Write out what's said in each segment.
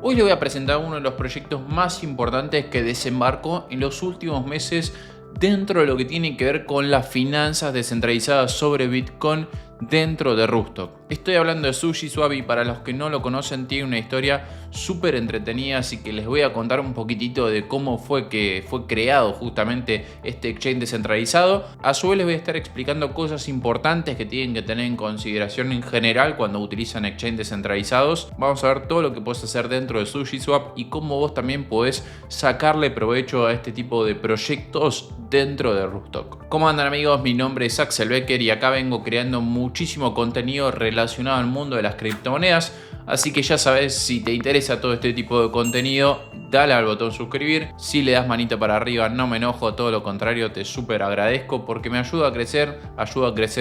Hoy les voy a presentar uno de los proyectos más importantes que desembarcó en los últimos meses dentro de lo que tiene que ver con las finanzas descentralizadas sobre Bitcoin dentro de Rustock. Estoy hablando de SushiSwap y para los que no lo conocen tiene una historia súper entretenida, así que les voy a contar un poquitito de cómo fue que fue creado justamente este exchange descentralizado. A su vez les voy a estar explicando cosas importantes que tienen que tener en consideración en general cuando utilizan exchange descentralizados. Vamos a ver todo lo que puedes hacer dentro de SushiSwap y cómo vos también podés sacarle provecho a este tipo de proyectos dentro de Rustock. ¿Cómo andan, amigos? Mi nombre es Axel Becker y acá vengo creando muchísimo contenido relacionado al mundo de las criptomonedas, así que ya sabes, si te interesa todo este tipo de contenido, dale al botón suscribir. Si le das manito para arriba no me enojo, todo lo contrario, te súper agradezco porque me ayuda a crecer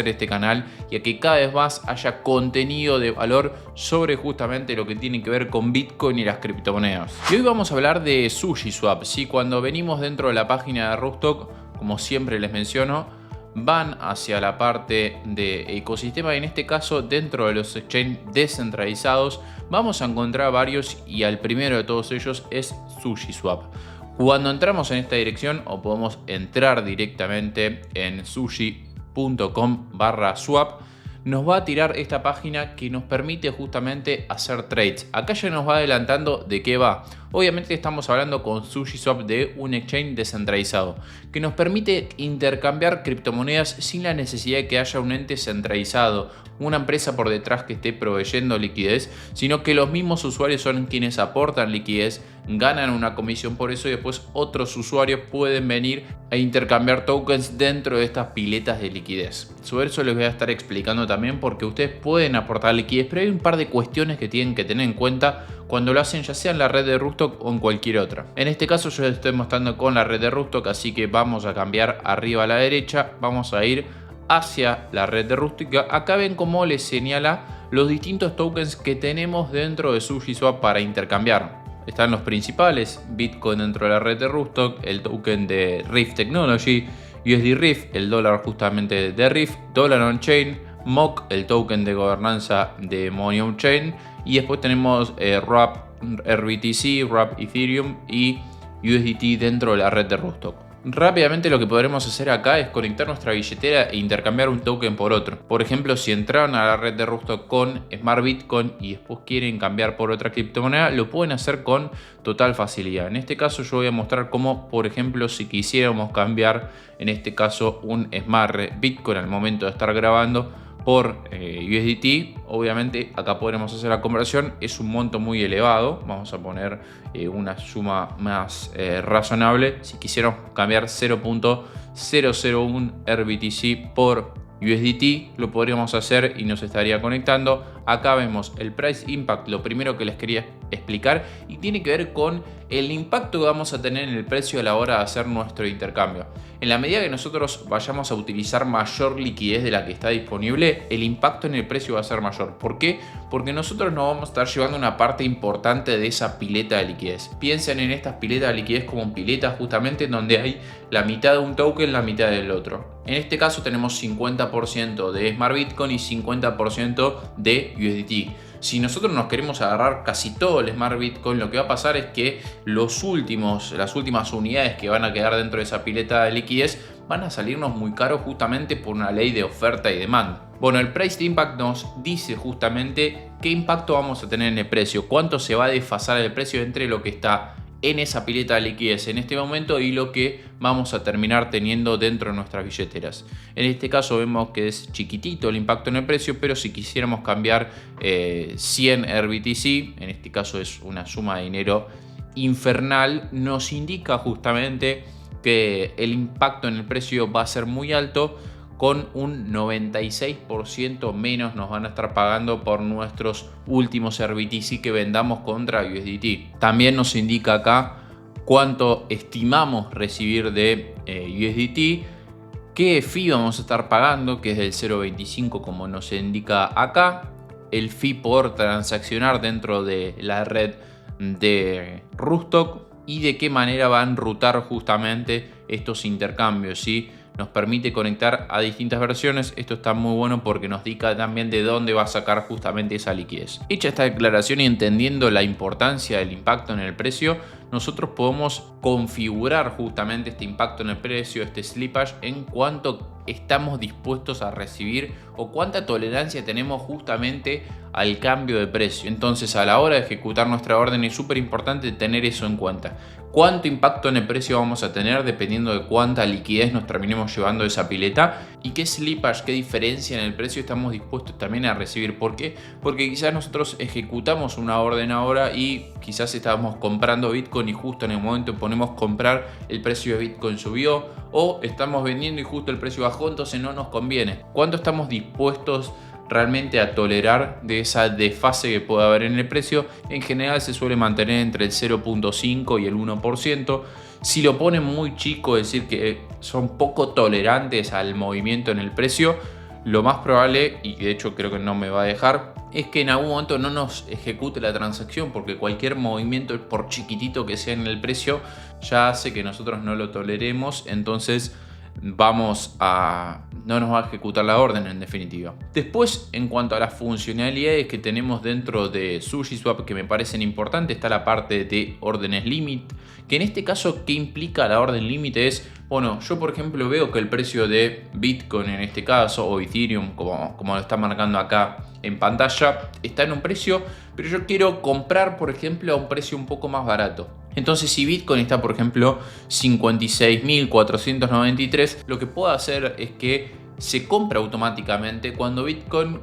este canal y a que cada vez más haya contenido de valor sobre justamente lo que tiene que ver con Bitcoin y las criptomonedas. Y hoy vamos a hablar de SushiSwap. ¿Sí? Cuando venimos dentro de la página de Rustock, como siempre les menciono, van hacia la parte de ecosistema y en este caso dentro de los exchanges descentralizados vamos a encontrar varios y al primero de todos ellos es SushiSwap. Cuando entramos en esta dirección o podemos entrar directamente en sushi.com/swap, nos va a tirar esta página que nos permite justamente hacer trades. Acá ya nos va adelantando de qué va. Obviamente estamos hablando con SushiSwap de un exchange descentralizado que nos permite intercambiar criptomonedas sin la necesidad de que haya un ente centralizado, una empresa por detrás que esté proveyendo liquidez, sino que los mismos usuarios son quienes aportan liquidez, ganan una comisión por eso y después otros usuarios pueden venir a intercambiar tokens dentro de estas piletas de liquidez. Sobre eso les voy a estar explicando también porque ustedes pueden aportar liquidez, pero hay un par de cuestiones que tienen que tener en cuenta cuando lo hacen, ya sea en la red de Rustock o en cualquier otra. En este caso yo les estoy mostrando con la red de Rustock, así que vamos a cambiar arriba a la derecha, vamos a ir hacia la red de Rustock. Acá ven cómo les señala los distintos tokens que tenemos dentro de SushiSwap para intercambiar. Están los principales, Bitcoin dentro de la red de Rustock, el token de Rift Technology, USD Rift, el dólar justamente de Rift, Dollar on Chain, MOC, el token de gobernanza de Money on Chain, y después tenemos RAP RBTC, RAP Ethereum y USDT dentro de la red de Rustock. Rápidamente lo que podremos hacer acá es conectar nuestra billetera e intercambiar un token por otro. Por ejemplo, si entraron a la red de Rustock con Smart Bitcoin y después quieren cambiar por otra criptomoneda, lo pueden hacer con total facilidad. En este caso yo voy a mostrar cómo, por ejemplo, si quisiéramos cambiar, en este caso, un Smart Bitcoin al momento de estar grabando por USDT, obviamente acá podremos hacer la conversión, es un monto muy elevado, vamos a poner una suma más razonable. Si quisiéramos cambiar 0.001 RBTC por USDT, lo podríamos hacer y nos estaría conectando. Acá vemos el Price Impact, lo primero que les quería explicar, y tiene que ver con el impacto que vamos a tener en el precio a la hora de hacer nuestro intercambio. En la medida que nosotros vayamos a utilizar mayor liquidez de la que está disponible, el impacto en el precio va a ser mayor. ¿Por qué? Porque nosotros nos vamos a estar llevando una parte importante de esa pileta de liquidez. Piensen en estas piletas de liquidez como piletas justamente en donde hay la mitad de un token, la mitad del otro. En este caso tenemos 50% de Smart Bitcoin y 50% de USDT. Si nosotros nos queremos agarrar casi todo el Smart Bitcoin, lo que va a pasar es que las últimas unidades que van a quedar dentro de esa pileta de liquidez van a salirnos muy caros justamente por una ley de oferta y demanda. Bueno, el Price Impact nos dice justamente qué impacto vamos a tener en el precio, cuánto se va a desfasar el precio entre lo que está en esa pileta de liquidez en este momento y lo que vamos a terminar teniendo dentro de nuestras billeteras. En este caso vemos que es chiquitito el impacto en el precio, pero si quisiéramos cambiar 100 RBTC, en este caso es una suma de dinero infernal, nos indica justamente que el impacto en el precio va a ser muy alto. Con un 96% menos nos van a estar pagando por nuestros últimos RBTC que vendamos contra USDT. También nos indica acá cuánto estimamos recibir de USDT, qué fee vamos a estar pagando, que es del 0.25 como nos indica acá, el fee por transaccionar dentro de la red de Rustock y de qué manera van a enrutar justamente estos intercambios, ¿sí? nos permite conectar a distintas versiones. Esto está muy bueno porque nos indica también de dónde va a sacar justamente esa liquidez. Hecha esta declaración y entendiendo la importancia del impacto en el precio, nosotros podemos configurar justamente este impacto en el precio, este slippage, en cuánto estamos dispuestos a recibir o cuánta tolerancia tenemos justamente al cambio de precio. Entonces, a la hora de ejecutar nuestra orden es súper importante tener eso en cuenta. Cuánto impacto en el precio vamos a tener dependiendo de cuánta liquidez nos terminemos llevando de esa pileta y qué slippage, qué diferencia en el precio estamos dispuestos también a recibir. ¿Por qué? Porque quizás nosotros ejecutamos una orden ahora y quizás estábamos comprando Bitcoin y justo en el momento ponemos comprar, el precio de Bitcoin subió, o estamos vendiendo y justo el precio bajó, entonces no nos conviene. ¿Cuánto estamos dispuestos realmente a tolerar de esa desfase que puede haber en el precio? En general se suele mantener entre el 0.5 y el 1%. Si lo ponen muy chico, es decir que son poco tolerantes al movimiento en el precio, lo más probable, y de hecho creo que no me va a dejar, es que en algún momento no nos ejecute la transacción, porque cualquier movimiento, por chiquitito que sea en el precio, ya hace que nosotros no lo toleremos. Entonces no nos va a ejecutar la orden en definitiva. Después, en cuanto a las funcionalidades que tenemos dentro de SushiSwap que me parecen importantes, está la parte de órdenes límite, que en este caso, ¿qué implica la orden límite? Es, bueno, yo por ejemplo veo que el precio de Bitcoin en este caso, o Ethereum, como lo está marcando acá en pantalla, está en un precio, pero yo quiero comprar por ejemplo a un precio un poco más barato. Entonces, si Bitcoin está por ejemplo 56.493, lo que puedo hacer es que se compra automáticamente cuando Bitcoin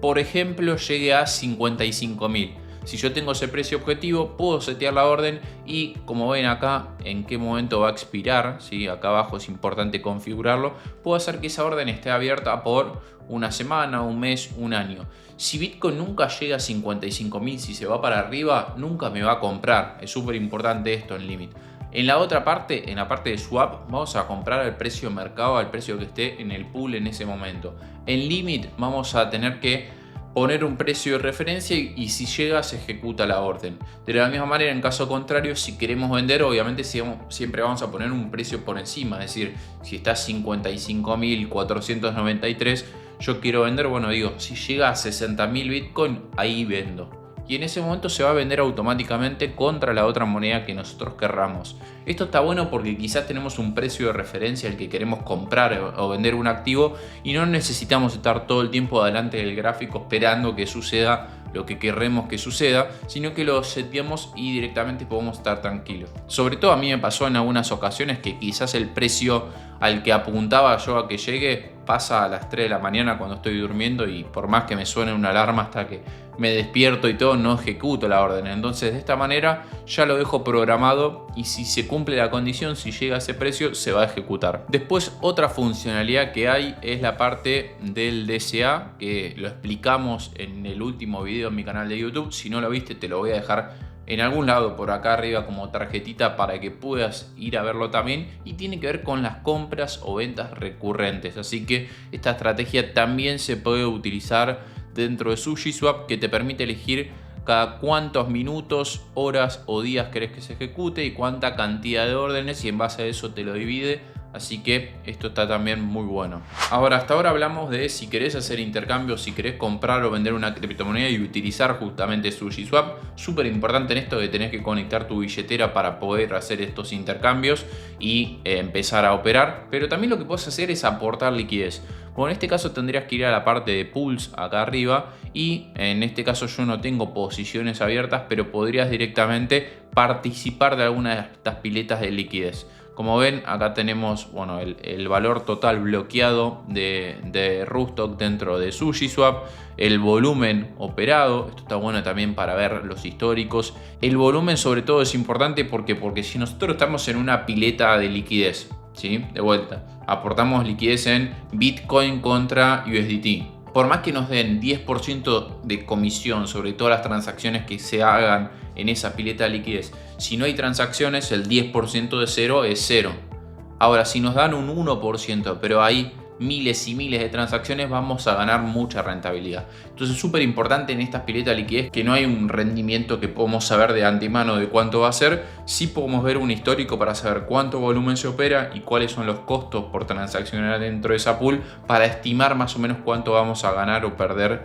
por ejemplo llegue a 55.000. Si yo tengo ese precio objetivo, puedo setear la orden y, como ven acá, en qué momento va a expirar, ¿sí? Acá abajo es importante configurarlo. Puedo hacer que esa orden esté abierta por una semana, un mes, un año. Si Bitcoin nunca llega a 55.000, si se va para arriba, nunca me va a comprar. Es súper importante esto en Limit. En la otra parte, en la parte de swap, vamos a comprar al precio de mercado, al precio que esté en el pool en ese momento. En Limit vamos a tener que poner un precio de referencia y si llega se ejecuta la orden. De la misma manera, en caso contrario, si queremos vender, obviamente siempre vamos a poner un precio por encima. Es decir, si está 55.493, yo quiero vender, bueno, digo, si llega a 60.000 Bitcoin, ahí vendo. Y en ese momento se va a vender automáticamente contra la otra moneda que nosotros querramos. Esto está bueno porque quizás tenemos un precio de referencia al que queremos comprar o vender un activo y no necesitamos estar todo el tiempo delante del gráfico esperando que suceda lo que queremos que suceda, sino que lo seteamos y directamente podemos estar tranquilos. Sobre todo a mí me pasó en algunas ocasiones que quizás el precio al que apuntaba yo a que llegue pasa a las 3 de la mañana cuando estoy durmiendo y por más que me suene una alarma hasta que me despierto y todo, no ejecuto la orden. Entonces de esta manera ya lo dejo programado y si se cumple la condición, si llega a ese precio, se va a ejecutar. Después, otra funcionalidad que hay es la parte del DCA, que lo explicamos en el último video en mi canal de YouTube. Si no lo viste, te lo voy a dejar en algún lado por acá arriba como tarjetita para que puedas ir a verlo también, y tiene que ver con las compras o ventas recurrentes. Así que esta estrategia también se puede utilizar dentro de SushiSwap, que te permite elegir cada cuántos minutos, horas o días querés que se ejecute y cuánta cantidad de órdenes, y en base a eso te lo divide. Así que esto está también muy bueno. Ahora, hasta ahora hablamos de si querés hacer intercambios, si querés comprar o vender una criptomoneda y utilizar justamente SushiSwap. Súper importante en esto que tenés que conectar tu billetera para poder hacer estos intercambios y empezar a operar. Pero también lo que puedes hacer es aportar liquidez. Bueno, en este caso tendrías que ir a la parte de pools acá arriba y en este caso yo no tengo posiciones abiertas, pero podrías directamente participar de alguna de estas piletas de liquidez. Como ven, acá tenemos bueno, el valor total bloqueado de Rustock dentro de SushiSwap, el volumen operado, esto está bueno también para ver los históricos. El volumen sobre todo es importante porque si nosotros estamos en una pileta de liquidez, ¿sí? De vuelta, aportamos liquidez en Bitcoin contra USDT. Por más que nos den 10% de comisión sobre todas las transacciones que se hagan en esa pileta de liquidez, si no hay transacciones, el 10% de cero es cero. Ahora, si nos dan un 1%, pero hay miles y miles de transacciones, vamos a ganar mucha rentabilidad. Entonces es súper importante en estas piletas de liquidez que no hay un rendimiento que podemos saber de antemano de cuánto va a ser. Sí podemos ver un histórico para saber cuánto volumen se opera y cuáles son los costos por transaccionar dentro de esa pool, para estimar más o menos cuánto vamos a ganar o perder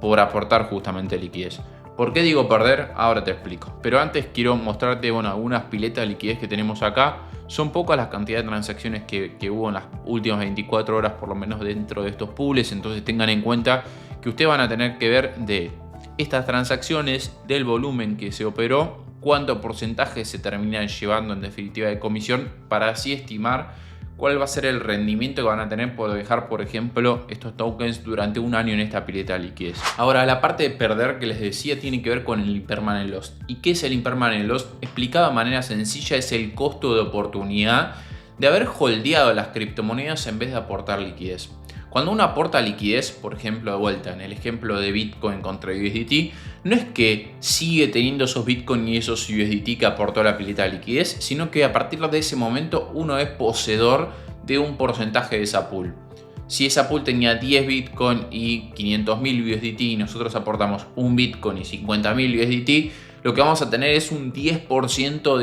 por aportar justamente liquidez. ¿Por qué digo perder? Ahora te explico. Pero antes quiero mostrarte algunas piletas de liquidez que tenemos acá. Son pocas las cantidades de transacciones que hubo en las últimas 24 horas, por lo menos dentro de estos pools. Entonces tengan en cuenta que ustedes van a tener que ver de estas transacciones, del volumen que se operó, cuánto porcentaje se terminan llevando en definitiva de comisión, para así estimar cuál va a ser el rendimiento que van a tener por dejar, por ejemplo, estos tokens durante un año en esta pileta de liquidez. Ahora, la parte de perder que les decía tiene que ver con el impermanent loss. ¿Y qué es el impermanent loss? Explicado de manera sencilla, es el costo de oportunidad de haber holdeado las criptomonedas en vez de aportar liquidez. Cuando uno aporta liquidez, por ejemplo, de vuelta en el ejemplo de Bitcoin contra USDT, no es que sigue teniendo esos Bitcoin y esos USDT que aportó la pileta de liquidez, sino que a partir de ese momento uno es poseedor de un porcentaje de esa pool. Si esa pool tenía 10 Bitcoin y 500.000 USDT y nosotros aportamos un Bitcoin y 50.000 USDT, lo que vamos a tener es un 10%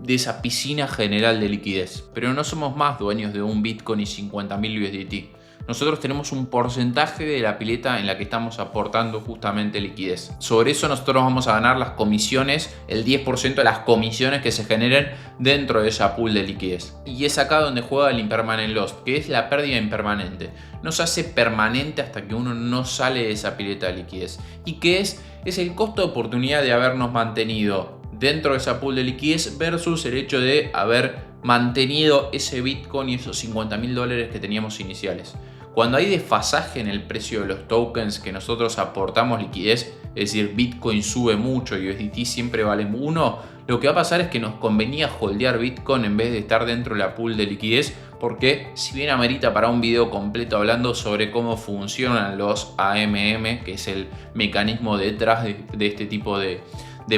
de esa piscina general de liquidez. Pero no somos más dueños de un Bitcoin y 50.000 USDT. Nosotros tenemos un porcentaje de la pileta en la que estamos aportando justamente liquidez. Sobre eso nosotros vamos a ganar las comisiones, el 10% de las comisiones que se generen dentro de esa pool de liquidez. Y es acá donde juega el impermanent loss, que es la pérdida impermanente. No se hace permanente hasta que uno no sale de esa pileta de liquidez. ¿Y qué es? Es el costo de oportunidad de habernos mantenido dentro de esa pool de liquidez versus el hecho de haber mantenido ese Bitcoin y esos $50.000 que teníamos iniciales. Cuando hay desfasaje en el precio de los tokens que nosotros aportamos liquidez, es decir, Bitcoin sube mucho y USDT siempre vale 1, lo que va a pasar es que nos convenía holdear Bitcoin en vez de estar dentro de la pool de liquidez, porque si bien amerita para un video completo hablando sobre cómo funcionan los AMM, que es el mecanismo detrás de este tipo de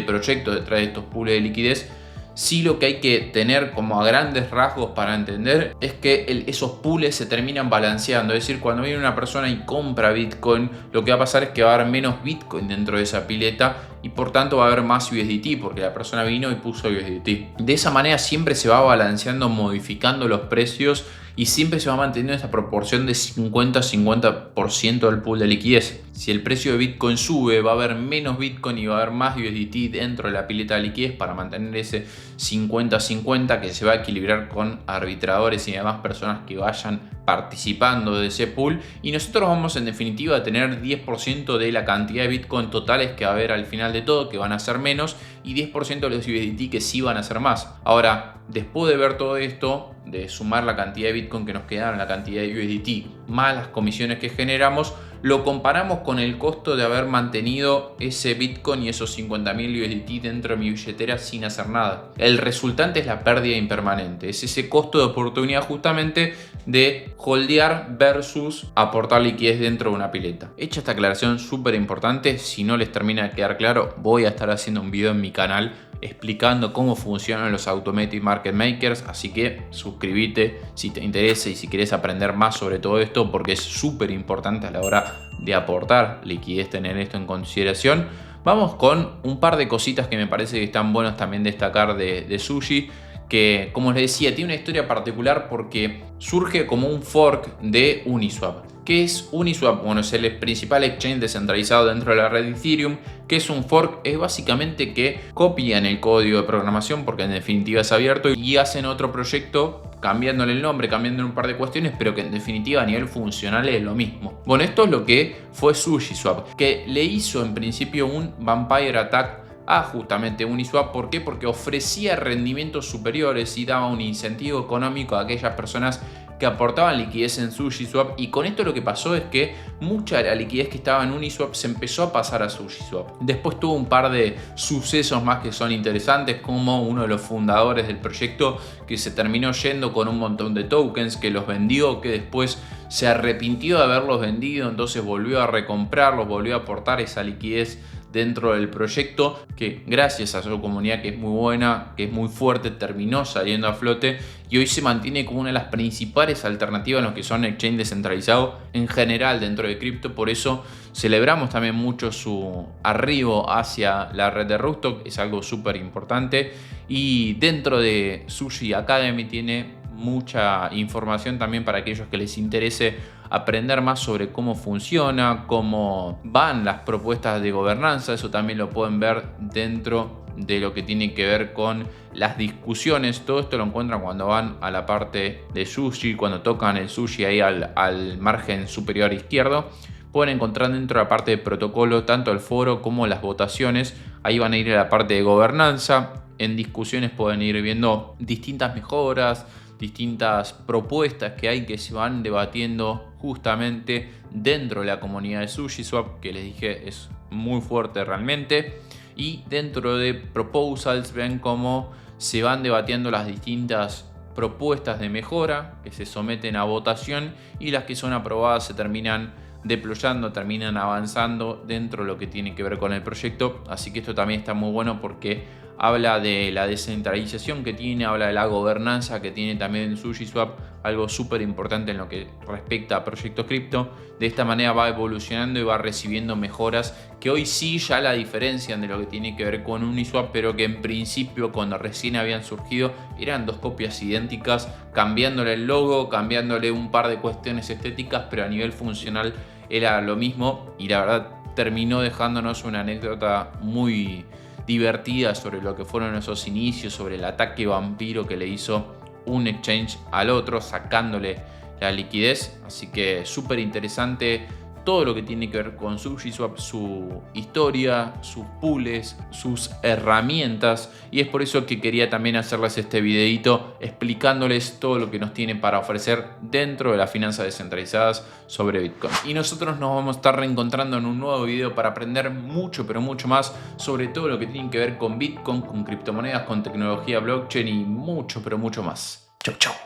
proyectos, detrás de estos pools de liquidez, sí lo que hay que tener como a grandes rasgos para entender es que esos pools se terminan balanceando. Es decir, cuando viene una persona y compra Bitcoin, lo que va a pasar es que va a haber menos Bitcoin dentro de esa pileta y por tanto va a haber más USDT porque la persona vino y puso USDT. De esa manera siempre se va balanceando, modificando los precios y siempre se va manteniendo esta proporción de 50-50% del pool de liquidez. Si el precio de Bitcoin sube, va a haber menos Bitcoin y va a haber más USDT dentro de la pileta de liquidez para mantener ese 50-50 que se va a equilibrar con arbitradores y demás personas que vayan participando de ese pool. Y nosotros vamos en definitiva a tener 10% de la cantidad de Bitcoin totales que va a haber al final de todo, que van a ser menos, y 10% de los USDT que sí van a ser más. Ahora, después de ver todo esto, de sumar la cantidad de Bitcoin que nos quedaron, la cantidad de USDT, más las comisiones que generamos, lo comparamos con el costo de haber mantenido ese Bitcoin y esos 50.000 USDT dentro de mi billetera sin hacer nada. El resultante es la pérdida impermanente, es ese costo de oportunidad justamente de holdear versus aportar liquidez dentro de una pileta. Hecha esta aclaración súper importante, si no les termina de quedar claro, voy a estar haciendo un video en mi canal explicando cómo funcionan los Automatic Market Makers, así que suscríbete si te interesa y si quieres aprender más sobre todo esto, porque es súper importante a la hora de aportar liquidez tener esto en consideración. Vamos con un par de cositas que me parece que están buenas también destacar de Sushi, que como les decía tiene una historia particular porque surge como un fork de Uniswap. ¿Qué es Uniswap? Bueno, es el principal exchange descentralizado dentro de la red Ethereum. ¿Qué es un fork? Es básicamente que copian el código de programación, porque en definitiva es abierto, y hacen otro proyecto cambiándole el nombre, cambiando un par de cuestiones, pero que en definitiva a nivel funcional es lo mismo. Bueno, esto es lo que fue SushiSwap, que le hizo en principio un Vampire Attack a justamente Uniswap. ¿Por qué? Porque ofrecía rendimientos superiores y daba un incentivo económico a aquellas personas que aportaban liquidez en SushiSwap, y con esto lo que pasó es que mucha de la liquidez que estaba en Uniswap se empezó a pasar a SushiSwap. Después tuvo un par de sucesos más que son interesantes, como uno de los fundadores del proyecto que se terminó yendo con un montón de tokens, que los vendió, que después se arrepintió de haberlos vendido, entonces volvió a recomprarlos, volvió a aportar esa liquidez dentro del proyecto, que gracias a su comunidad, que es muy buena, que es muy fuerte, terminó saliendo a flote y hoy se mantiene como una de las principales alternativas en lo que son exchange descentralizados en general dentro de cripto. Por eso celebramos también mucho su arribo hacia la red de Rootstock, es algo súper importante. Y dentro de Sushi Academy tiene mucha información también para aquellos que les interese aprender más sobre cómo funciona, cómo van las propuestas de gobernanza. Eso también lo pueden ver dentro de lo que tiene que ver con las discusiones. Todo esto lo encuentran cuando van a la parte de Sushi, cuando tocan el Sushi ahí al margen superior izquierdo. Pueden encontrar dentro de la parte de protocolo tanto el foro como las votaciones. Ahí van a ir a la parte de gobernanza. En discusiones pueden ir viendo distintas mejoras, distintas propuestas que hay que se van debatiendo justamente dentro de la comunidad de SushiSwap, que les dije es muy fuerte realmente. Y dentro de proposals ven cómo se van debatiendo las distintas propuestas de mejora que se someten a votación, y las que son aprobadas se terminan deployando, terminan avanzando dentro de lo que tiene que ver con el proyecto. Así que esto también está muy bueno porque habla de la descentralización que tiene, habla de la gobernanza que tiene también SushiSwap, algo súper importante en lo que respecta a proyectos cripto. De esta manera va evolucionando y va recibiendo mejoras que hoy sí ya la diferencian de lo que tiene que ver con Uniswap, pero que en principio cuando recién habían surgido eran dos copias idénticas, cambiándole el logo, cambiándole un par de cuestiones estéticas, pero a nivel funcional era lo mismo. Y la verdad terminó dejándonos una anécdota muy divertida sobre lo que fueron esos inicios, sobre el ataque vampiro que le hizo un exchange al otro, sacándole la liquidez. Así que súper interesante todo lo que tiene que ver con SushiSwap, su historia, sus pools, sus herramientas, y es por eso que quería también hacerles este videito explicándoles todo lo que nos tiene para ofrecer dentro de las finanzas descentralizadas sobre Bitcoin. Y nosotros nos vamos a estar reencontrando en un nuevo video para aprender mucho, pero mucho más sobre todo lo que tiene que ver con Bitcoin, con criptomonedas, con tecnología blockchain y mucho, pero mucho más. Chau, chau.